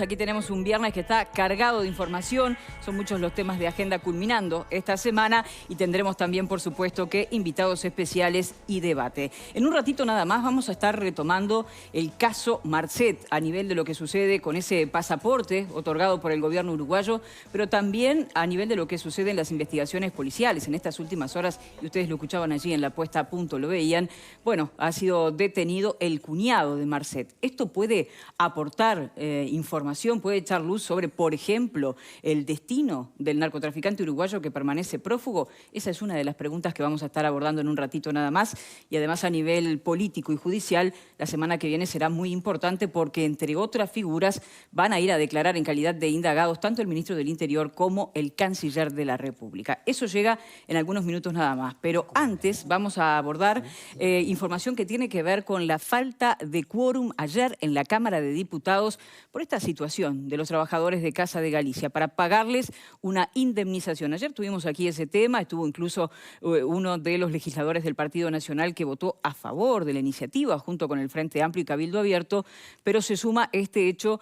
Aquí tenemos un viernes que está cargado de información, son muchos los temas de agenda culminando esta semana y tendremos también, por supuesto, que invitados especiales y debate. En un ratito nada más vamos a estar retomando el caso Marcet a nivel de lo que sucede con ese pasaporte otorgado por el gobierno uruguayo, pero también a nivel de lo que sucede en las investigaciones policiales. En estas últimas horas, y ustedes lo escuchaban allí en la puesta a punto, lo veían, bueno, ha sido detenido el cuñado de Marcet. Esto puede aportar información, puede echar luz sobre, por ejemplo, el destino del narcotraficante uruguayo que permanece prófugo. Esa es una de las preguntas que vamos a estar abordando en un ratito nada más. Y además a nivel político y judicial, la semana que viene será muy importante porque, entre otras figuras, van a ir a declarar en calidad de indagados tanto el ministro del Interior como el canciller de la República. Eso llega en algunos minutos nada más. Pero antes vamos a abordar información que tiene que ver con la falta de quórum ayer en la Cámara de Diputados por esta situación de los trabajadores de Casa de Galicia para pagarles una indemnización. Ayer tuvimos aquí ese tema, estuvo incluso uno de los legisladores del Partido Nacional que votó a favor de la iniciativa junto con el Frente Amplio y Cabildo Abierto, pero se suma este hecho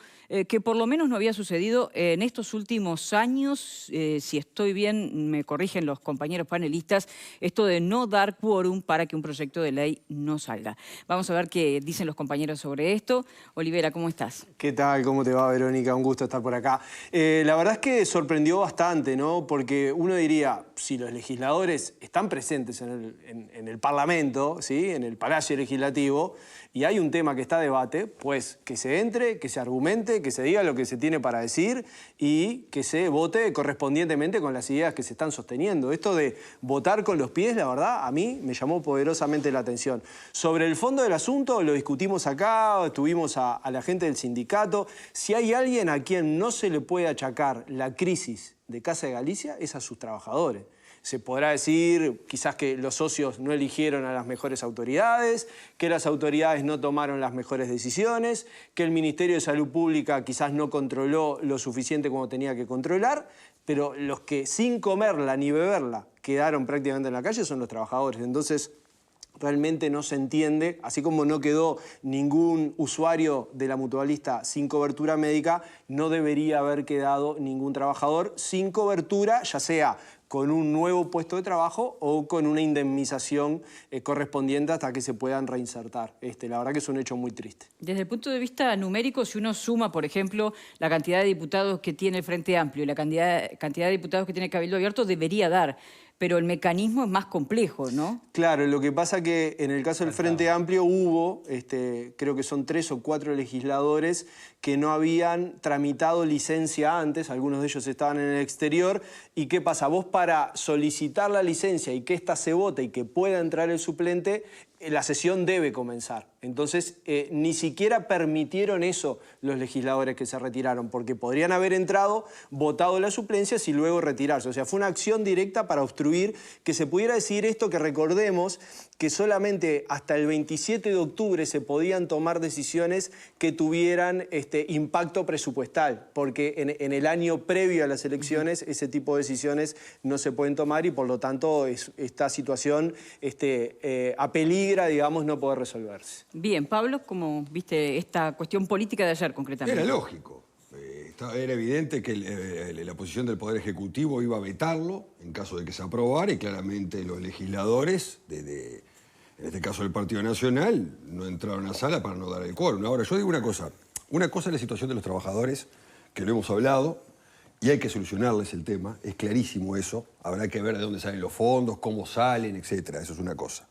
que por lo menos no había sucedido en estos últimos años. Si estoy bien, me corrigen los compañeros panelistas, esto de no dar quórum para que un proyecto de ley no salga. Vamos a ver qué dicen los compañeros sobre esto. Olivera, ¿cómo estás? ¿Qué tal? ¿Cómo te va, Verónica? Un gusto estar por acá. La verdad es que sorprendió bastante, ¿no? Porque uno diría, si los legisladores están presentes en el Parlamento, ¿sí? En el Palacio Legislativo, y hay un tema que está a debate, pues que se entre, que se argumente, que se diga lo que se tiene para decir y que se vote correspondientemente con las ideas que se están sosteniendo. Esto de votar con los pies, la verdad, a mí me llamó poderosamente la atención. Sobre el fondo del asunto, lo discutimos acá, tuvimos a la gente del sindicato. Si hay alguien a quien no se le puede achacar la crisis de Casa de Galicia, es a sus trabajadores. Se podrá decir quizás que los socios no eligieron a las mejores autoridades, que las autoridades no tomaron las mejores decisiones, que el Ministerio de Salud Pública quizás no controló lo suficiente como tenía que controlar, pero los que sin comerla ni beberla quedaron prácticamente en la calle son los trabajadores. Entonces, realmente no se entiende, así como no quedó ningún usuario de la mutualista sin cobertura médica, no debería haber quedado ningún trabajador sin cobertura, ya sea con un nuevo puesto de trabajo o con una indemnización correspondiente hasta que se puedan reinsertar. La verdad que es un hecho muy triste. Desde el punto de vista numérico, si uno suma, por ejemplo, la cantidad de diputados que tiene el Frente Amplio y la cantidad de diputados que tiene Cabildo Abierto, debería dar. Pero el mecanismo es más complejo, ¿no? Claro, lo que pasa que en el caso del Frente Amplio hubo, creo que son 3 o 4 legisladores que no habían tramitado licencia antes, algunos de ellos estaban en el exterior, y ¿qué pasa? Vos para solicitar la licencia y que ésta se vote y que pueda entrar el suplente, la sesión debe comenzar. Entonces, ni siquiera permitieron eso los legisladores que se retiraron, porque podrían haber entrado, votado las suplencias y luego retirarse. O sea, fue una acción directa para obstruir que se pudiera decir esto, que recordemos que solamente hasta el 27 de octubre se podían tomar decisiones que tuvieran impacto presupuestal, porque en el año previo a las elecciones ese tipo de decisiones no se pueden tomar y por lo tanto esta situación apeligra, digamos, no poder resolverse. Bien, Pablo, ¿cómo viste esta cuestión política de ayer concretamente? Era lógico. Era evidente que la posición del Poder Ejecutivo iba a vetarlo en caso de que se aprobara y claramente los legisladores, en este caso del Partido Nacional, no entraron a sala para no dar el quórum. Ahora, yo digo una cosa es la situación de los trabajadores, que lo hemos hablado, y hay que solucionarles el tema, es clarísimo eso, habrá que ver de dónde salen los fondos, cómo salen, etcétera, eso es una cosa.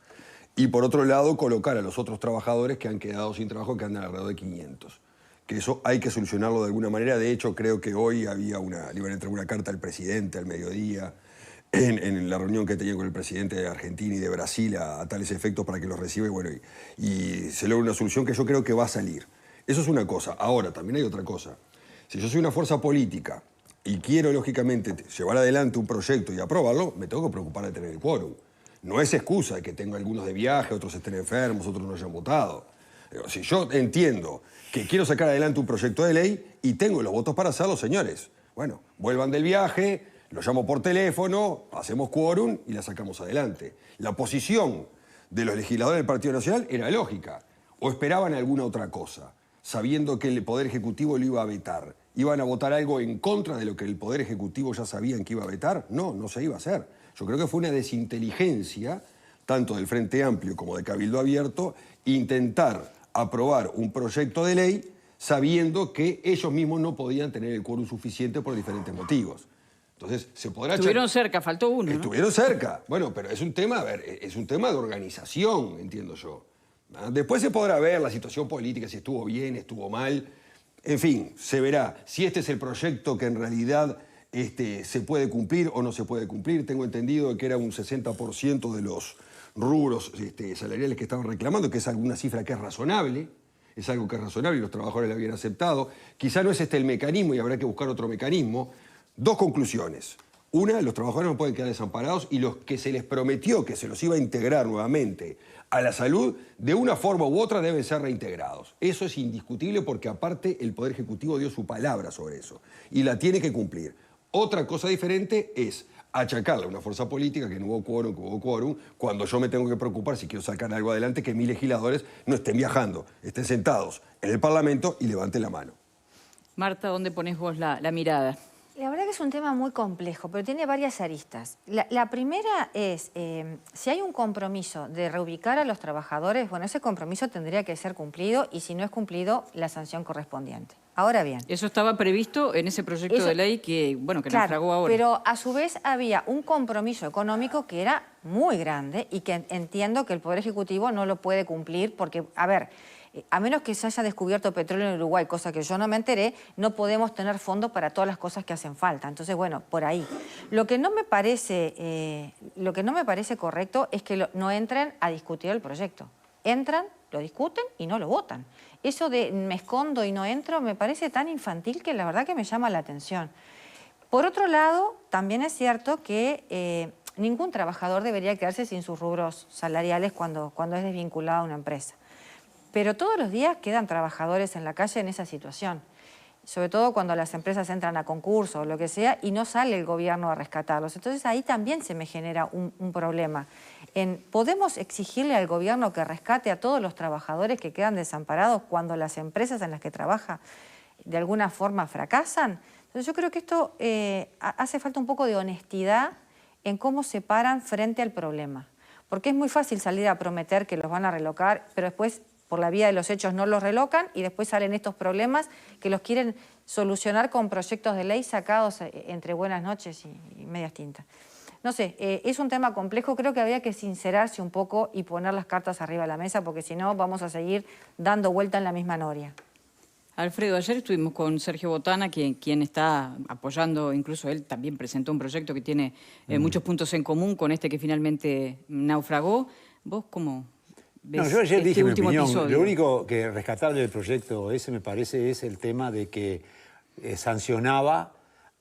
Y por otro lado, colocar a los otros trabajadores que han quedado sin trabajo, que andan alrededor de 500. Que eso hay que solucionarlo de alguna manera. De hecho, creo que hoy le iban a entregar una carta al presidente al mediodía, en la reunión que tenía con el presidente de Argentina y de Brasil a tales efectos para que los reciba y se logra una solución que yo creo que va a salir. Eso es una cosa. Ahora, también hay otra cosa. Si yo soy una fuerza política y quiero, lógicamente, llevar adelante un proyecto y aprobarlo, me tengo que preocupar de tener el quórum. No es excusa de que tengo algunos de viaje, otros estén enfermos, otros no hayan votado. Si yo entiendo que quiero sacar adelante un proyecto de ley y tengo los votos para hacerlo, señores, bueno, vuelvan del viaje, los llamo por teléfono, hacemos quórum y la sacamos adelante. La posición de los legisladores del Partido Nacional era lógica, o esperaban alguna otra cosa. sabiendo que el Poder Ejecutivo lo iba a vetar? ¿Iban a votar algo en contra de lo que el Poder Ejecutivo ya sabían que iba a vetar? No, no se iba a hacer. Yo creo que fue una desinteligencia, tanto del Frente Amplio como de Cabildo Abierto, intentar aprobar un proyecto de ley sabiendo que ellos mismos no podían tener el quórum suficiente por diferentes motivos. Entonces, se podrá... Estuvieron cerca, faltó uno, ¿no? Estuvieron cerca. Bueno, pero es un tema, a ver, es un tema de organización, entiendo yo. Después se podrá ver la situación política, si estuvo bien, estuvo mal. En fin, se verá si este es el proyecto que en realidad se puede cumplir o no se puede cumplir. Tengo entendido que era un 60% de los rubros salariales que estaban reclamando, que es alguna cifra que es razonable. Es algo que es razonable y los trabajadores la habían aceptado. Quizá no es este el mecanismo y habrá que buscar otro mecanismo. Dos conclusiones. Una, los trabajadores no pueden quedar desamparados y los que se les prometió que se los iba a integrar nuevamente a la salud, de una forma u otra deben ser reintegrados. Eso es indiscutible porque aparte el Poder Ejecutivo dio su palabra sobre eso y la tiene que cumplir. Otra cosa diferente es achacarle a una fuerza política que no hubo quórum, cuando yo me tengo que preocupar, si quiero sacar algo adelante, que mis legisladores no estén viajando, estén sentados en el Parlamento y levanten la mano. Marta, ¿dónde pones vos la mirada? La verdad que es un tema muy complejo, pero tiene varias aristas. La primera es, si hay un compromiso de reubicar a los trabajadores, bueno, ese compromiso tendría que ser cumplido y si no es cumplido, la sanción correspondiente. Ahora bien... Eso estaba previsto en ese proyecto de ley que, bueno, que naufragó ahora. Pero a su vez había un compromiso económico que era muy grande y que entiendo que el Poder Ejecutivo no lo puede cumplir porque, a ver... A menos que se haya descubierto petróleo en Uruguay, cosa que yo no me enteré, no podemos tener fondos para todas las cosas que hacen falta. Entonces, bueno, por ahí. Lo que no me parece correcto es que no entren a discutir el proyecto. Entran, lo discuten y no lo votan. Eso de me escondo y no entro me parece tan infantil que la verdad que me llama la atención. Por otro lado, también es cierto que ningún trabajador debería quedarse sin sus rubros salariales cuando es desvinculado a una empresa. Pero todos los días quedan trabajadores en la calle en esa situación, sobre todo cuando las empresas entran a concurso o lo que sea y no sale el gobierno a rescatarlos. Entonces ahí también se me genera un problema. ¿Podemos exigirle al gobierno que rescate a todos los trabajadores que quedan desamparados cuando las empresas en las que trabaja de alguna forma fracasan? Entonces yo creo que esto hace falta un poco de honestidad en cómo se paran frente al problema. Porque es muy fácil salir a prometer que los van a relocar, pero después por la vía de los hechos no los relocan y después salen estos problemas que los quieren solucionar con proyectos de ley sacados entre buenas noches y medias tintas. No sé, es un tema complejo, creo que habría que sincerarse un poco y poner las cartas arriba de la mesa porque si no vamos a seguir dando vuelta en la misma noria. Alfredo, ayer estuvimos con Sergio Botana, quien está apoyando, incluso él también presentó un proyecto que tiene muchos puntos en común con este que finalmente naufragó. ¿Vos cómo...? No, yo ayer dije mi opinión. Episodio. Lo único que rescatable del proyecto ese, me parece, es el tema de que sancionaba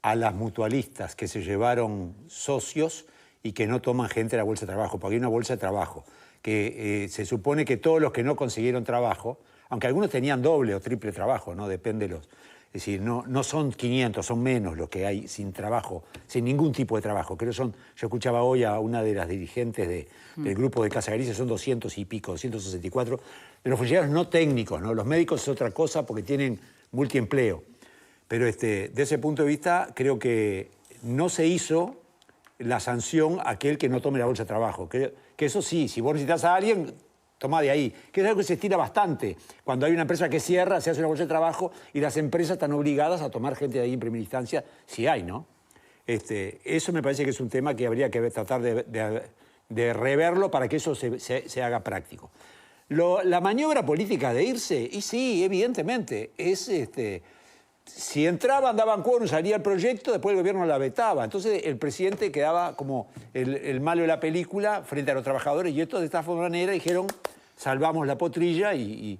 a las mutualistas que se llevaron socios y que no toman gente a la bolsa de trabajo, porque hay una bolsa de trabajo, que se supone que todos los que no consiguieron trabajo, aunque algunos tenían doble o triple trabajo, ¿no? Depende de los... Es decir, no son 500, son menos los que hay sin trabajo, sin ningún tipo de trabajo. Creo yo escuchaba hoy a una de las dirigentes del grupo de Casa Galicia, son 200 y pico, 264, de los funcionarios no técnicos, ¿no? Los médicos es otra cosa porque tienen multiempleo. Pero de ese punto de vista, creo que no se hizo la sanción a aquel que no tome la bolsa de trabajo. Que eso sí, si vos necesitas a alguien... Tomá de ahí, que es algo que se estira bastante. Cuando hay una empresa que cierra, se hace una bolsa de trabajo y las empresas están obligadas a tomar gente de ahí en primera instancia, si hay, ¿no? Eso me parece que es un tema que habría que tratar de reverlo para que eso se haga práctico. La maniobra política de irse, y sí, evidentemente, es... Si entraban, daban quórum, salía el proyecto, después el gobierno la vetaba. Entonces el presidente quedaba como el malo de la película frente a los trabajadores y esto de esta manera dijeron, salvamos la potrilla y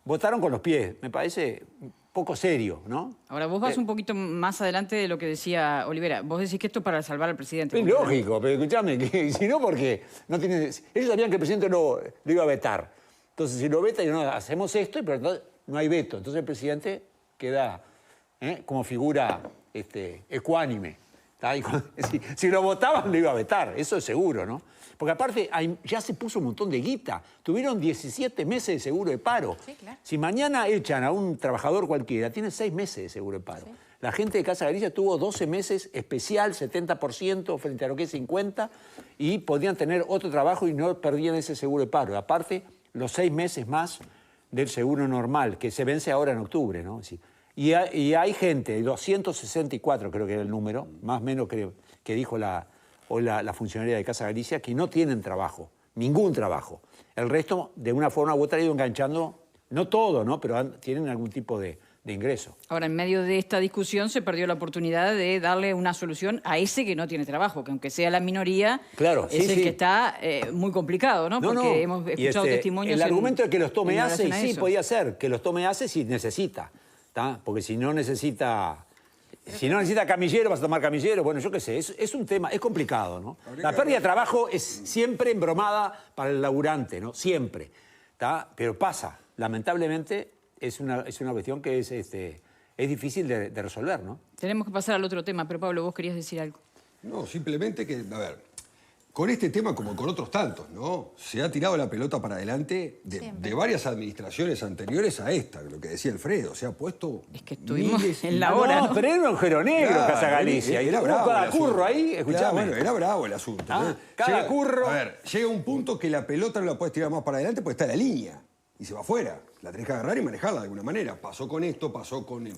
votaron con los pies. Me parece poco serio, ¿no? Ahora, vos vas un poquito más adelante de lo que decía Olivera. Vos decís que esto es para salvar al presidente. Es lógico, pero escuchame, que si no, porque no tiene... Ellos sabían que el presidente lo iba a vetar. Entonces, si lo veta, y no, hacemos esto, pero no hay veto. Entonces el presidente queda... como figura ecuánime. Si lo votaban, lo iba a vetar, eso es seguro, ¿no? Porque aparte ya se puso un montón de guita. Tuvieron 17 meses de seguro de paro. Sí, claro. Si mañana echan a un trabajador cualquiera, tiene 6 meses de seguro de paro. Sí. La gente de Casa Galicia tuvo 12 meses especial, 70% frente a lo que es 50%, y podían tener otro trabajo y no perdían ese seguro de paro. Aparte, los 6 meses más del seguro normal, que se vence ahora en octubre, ¿no? Y hay gente, 264 creo que era el número, más o menos creo, que dijo la funcionaria de Casa Galicia, que no tienen trabajo, ningún trabajo. El resto, de una forma u otra, ha ido enganchando, no todo, ¿no? Pero tienen algún tipo de ingreso. Ahora, en medio de esta discusión se perdió la oportunidad de darle una solución a ese que no tiene trabajo, que aunque sea la minoría, claro, es el que está muy complicado, ¿no? Porque hemos escuchado testimonios. El argumento de que los tome ACE, y sí, eso. podía ser, que los tome ACE si necesita, ¿tá? Porque si no necesita camillero, vas a tomar camillero, bueno, yo qué sé, es un tema, es complicado, ¿no? La pérdida de trabajo es siempre embromada para el laburante, ¿no? Siempre, ¿tá? Pero pasa, lamentablemente es una cuestión que es difícil de resolver, ¿no? Tenemos que pasar al otro tema, pero Pablo, vos querías decir algo. No, simplemente que, a ver, con este tema como con otros tantos, ¿no? Se ha tirado la pelota para adelante de varias administraciones anteriores a esta, lo que decía Alfredo, se ha puesto... Es que estuvimos en la No, hora, ¿no? pero era un agujero negro, Claro, Casa Galicia. era Y bravo cada el asunto. curro ahí, escuchame. Claro, bueno, era bravo el asunto. Cada curro... A ver, llega un punto que la pelota no la puedes tirar más para adelante porque está en la línea y se va afuera. La tenés que agarrar y manejarla de alguna manera. Pasó con esto, pasó con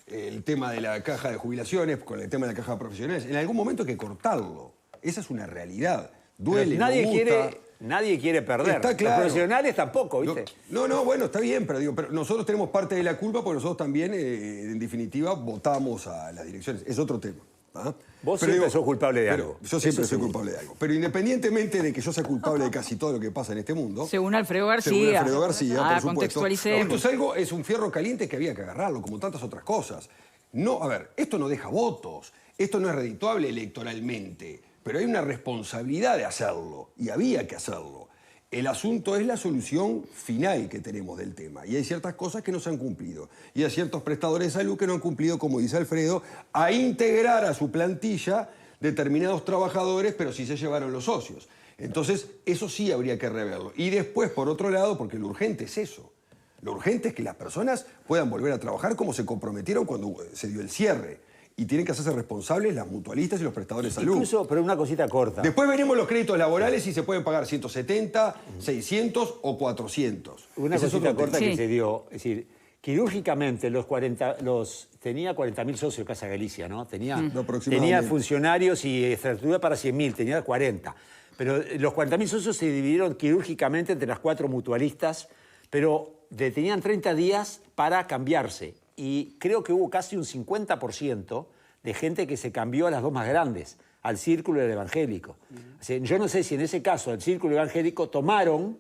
el tema de la caja de jubilaciones, con el tema de la caja de profesionales. En algún momento hay que cortarlo. Esa es una realidad. Duele, nadie no gusta. Nadie quiere perder. Está claro. Los profesionales tampoco, ¿viste? No, bueno, está bien, pero nosotros tenemos parte de la culpa porque nosotros también, en definitiva, votamos a las direcciones. Es otro tema. ¿Ah? Vos siempre sos culpable de algo. Yo siempre soy culpable de algo. Pero independientemente de que yo sea culpable de casi todo lo que pasa en este mundo... Según Alfredo García. Según Alfredo García, por supuesto. Contextualicemos. Esto es un fierro caliente que había que agarrarlo, como tantas otras cosas. No, a ver, esto no deja votos. Esto no es redituable electoralmente. Pero hay una responsabilidad de hacerlo. Y había que hacerlo. El asunto es la solución final que tenemos del tema. Y hay ciertas cosas que no se han cumplido. Y hay ciertos prestadores de salud que no han cumplido, como dice Alfredo, a integrar a su plantilla determinados trabajadores, pero sí se llevaron los socios. Entonces, eso sí habría que reverlo. Y después, por otro lado, porque lo urgente es eso. Lo urgente es que las personas puedan volver a trabajar como se comprometieron cuando se dio el cierre. Y tienen que hacerse responsables las mutualistas y los prestadores de salud. Incluso, pero una cosita corta. Después veremos los créditos laborales y se pueden pagar 170, 600 o 400. Una Ese cosita es otro corta tema. que se dio. Es decir, quirúrgicamente tenía 40.000 socios Casa Galicia, ¿no? Tenía funcionarios y estructura para 100.000, tenía 40. Pero los 40.000 socios se dividieron quirúrgicamente entre las 4 mutualistas, pero tenían 30 días para cambiarse. Y creo que hubo casi un 50% de gente que se cambió a las 2 más grandes, al Círculo y al Evangélico. O sea, yo no sé si en ese caso el Círculo Evangélico tomaron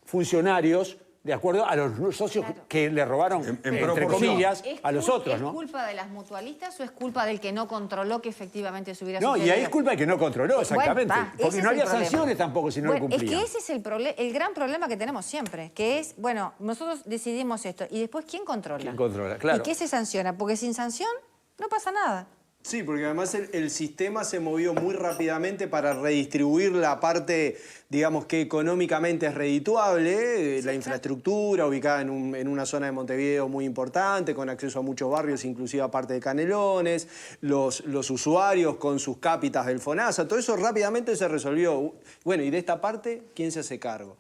funcionarios de acuerdo a los socios que le robaron, entre comillas, a los otros, ¿no? ¿Es culpa de las mutualistas o es culpa del que no controló que efectivamente se hubiera No, sucedido? y ahí es culpa del que no controló, exactamente. Bueno, porque no había sanciones tampoco si no lo cumplían. Es que ese es el gran problema que tenemos siempre, que es, bueno, nosotros decidimos esto, y después, ¿quién controla? ¿Quién controla? Claro. ¿Y qué se sanciona? Porque sin sanción no pasa nada. Sí, porque además el sistema se movió muy rápidamente para redistribuir la parte, digamos, que económicamente es redituable, la infraestructura ubicada en una zona de Montevideo muy importante, con acceso a muchos barrios, inclusive a parte de Canelones, los usuarios con sus cápitas del FONASA, todo eso rápidamente se resolvió. Bueno, y de esta parte, ¿quién se hace cargo?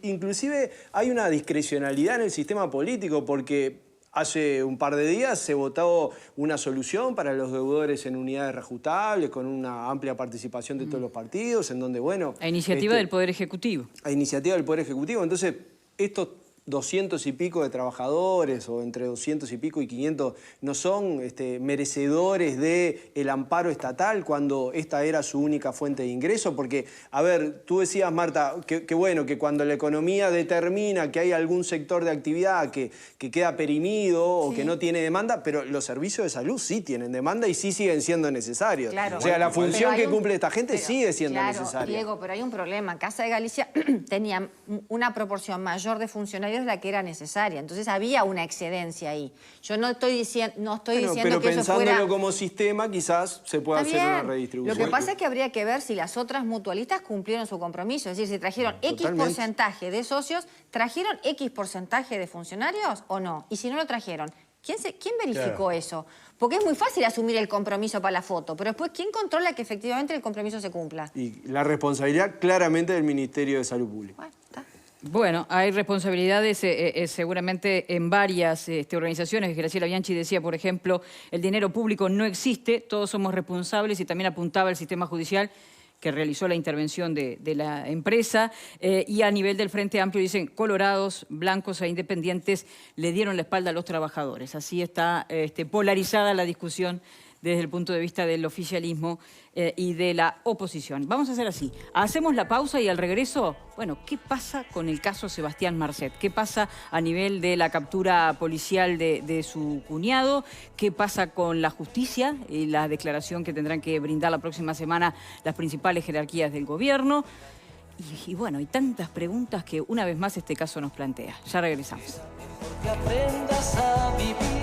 Inclusive hay una discrecionalidad en el sistema político porque... Hace un par de días se votó una solución para los deudores en unidades reajustables, con una amplia participación de todos los partidos, en donde, bueno... A iniciativa del Poder Ejecutivo. A iniciativa del Poder Ejecutivo. Entonces, estos 200 y pico de trabajadores, o entre 200 y pico y 500, no son merecedores del amparo estatal cuando esta era su única fuente de ingreso. Porque, a ver, tú decías, Marta, que bueno, que cuando la economía determina que hay algún sector de actividad que queda perimido o que no tiene demanda, pero los servicios de salud sí tienen demanda y sí siguen siendo necesarios. Claro. O sea, la función que cumple esta gente pero, sigue siendo claro, necesaria. Diego, pero hay un problema. Casa de Galicia tenía una proporción mayor de funcionarios funcionarios la que era necesaria. Entonces había una excedencia ahí. Yo no estoy diciendo Pero que eso pensándolo fuera... como sistema, quizás se pueda Está hacer una bien. redistribución. Lo que pasa es que habría que ver si las otras mutualistas cumplieron su compromiso. Es decir, si trajeron X Totalmente. porcentaje de socios, ¿trajeron X porcentaje de funcionarios o no? Y si no lo trajeron, ¿quién verificó eso? Porque es muy fácil asumir el compromiso para la foto, pero después, ¿quién controla que efectivamente el compromiso se cumpla? Y la responsabilidad claramente del Ministerio de Salud Pública. Bueno, está. Bueno, hay responsabilidades seguramente en varias organizaciones. Graciela Bianchi decía, por ejemplo, el dinero público no existe, todos somos responsables, y también apuntaba el sistema judicial que realizó la intervención de la empresa, y a nivel del Frente Amplio dicen colorados, blancos e independientes le dieron la espalda a los trabajadores. Así está polarizada la discusión desde el punto de vista del oficialismo y de la oposición. Vamos a hacer así, hacemos la pausa y al regreso, bueno, ¿qué pasa con el caso Sebastián Marcet? ¿Qué pasa a nivel de la captura policial de su cuñado? ¿Qué pasa con la justicia y la declaración que tendrán que brindar la próxima semana las principales jerarquías del gobierno? Y bueno, hay tantas preguntas que una vez más este caso nos plantea. Ya regresamos. Porque aprendas a vivir.